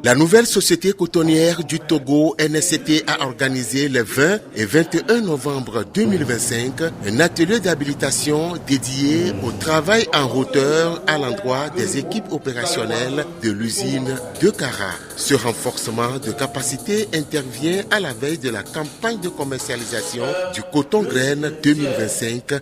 La nouvelle société cotonnière du Togo, NSCT, a organisé le 20 et 21 novembre 2025 un atelier d'habilitation dédié au travail en hauteur à l'endroit des équipes opérationnelles de l'usine de Kara. Ce renforcement de capacité intervient à la veille de la campagne de commercialisation du coton graine 2025-2026.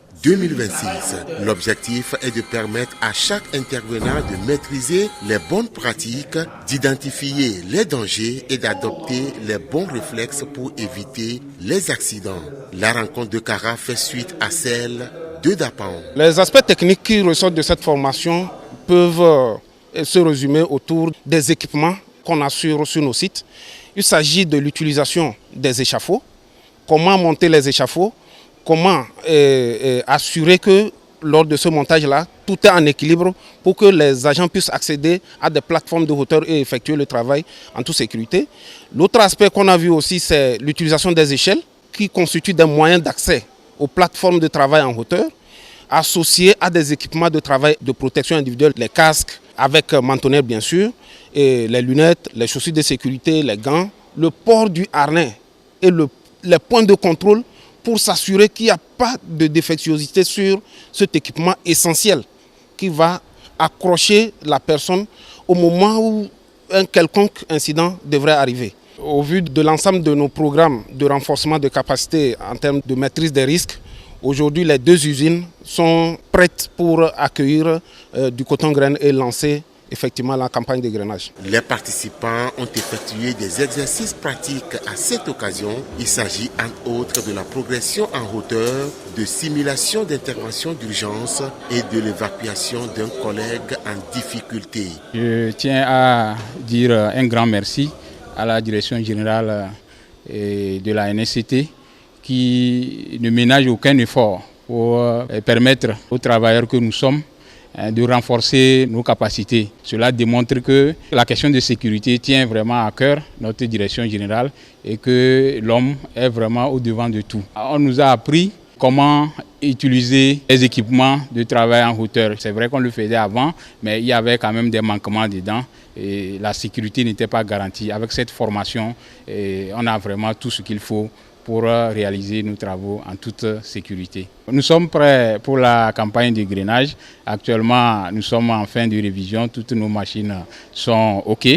L'objectif est de permettre à chaque intervenant de maîtriser les bonnes pratiques, d'identifier les dangers et d'adopter les bons réflexes pour éviter les accidents. La rencontre de Kara fait suite à celle de Dapaon. Les aspects techniques qui ressortent de cette formation peuvent se résumer autour des équipements qu'on assure sur nos sites. Il s'agit de l'utilisation des échafauds, comment monter les échafauds, comment assurer que lors de ce montage-là, tout est en équilibre pour que les agents puissent accéder à des plateformes de hauteur et effectuer le travail en toute sécurité. L'autre aspect qu'on a vu aussi, c'est l'utilisation des échelles qui constituent des moyens d'accès aux plateformes de travail en hauteur, associés à des équipements de travail de protection individuelle, les casques avec mentonnière bien sûr, et les lunettes, les chaussures de sécurité, les gants, le port du harnais et les points de contrôle pour s'assurer qu'il n'y a pas de défectuosité sur cet équipement essentiel qui va accrocher la personne au moment où un quelconque incident devrait arriver. Au vu de l'ensemble de nos programmes de renforcement de capacité en termes de maîtrise des risques, aujourd'hui les deux usines sont prêtes pour accueillir du coton graine et lancer effectivement la campagne de grainage. Les participants ont effectué des exercices pratiques à cette occasion. Il s'agit entre autres de la progression en hauteur, de simulation d'intervention d'urgence et de l'évacuation d'un collègue en difficulté. Je tiens à dire un grand merci à la direction générale de la NSCT qui ne ménage aucun effort pour permettre aux travailleurs que nous sommes de renforcer nos capacités. Cela démontre que la question de sécurité tient vraiment à cœur notre direction générale et que l'homme est vraiment au devant de tout. On nous a appris comment utiliser les équipements de travail en hauteur. C'est vrai qu'on le faisait avant, mais il y avait quand même des manquements dedans et la sécurité n'était pas garantie. Avec cette formation, on a vraiment tout ce qu'il faut pour réaliser nos travaux en toute sécurité. Nous sommes prêts pour la campagne de grainage. Actuellement, nous sommes en fin de révision. Toutes nos machines sont OK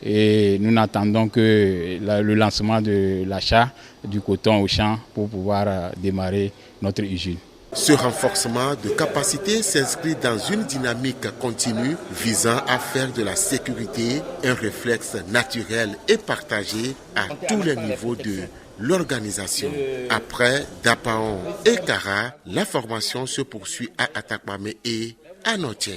et nous n'attendons que le lancement de l'achat du coton au champ pour pouvoir démarrer notre usine. Ce renforcement de capacité s'inscrit dans une dynamique continue visant à faire de la sécurité un réflexe naturel et partagé à tous les niveaux de l'organisation. Après Dapaon et Kara, la formation se poursuit à Atakpamé et à Notien.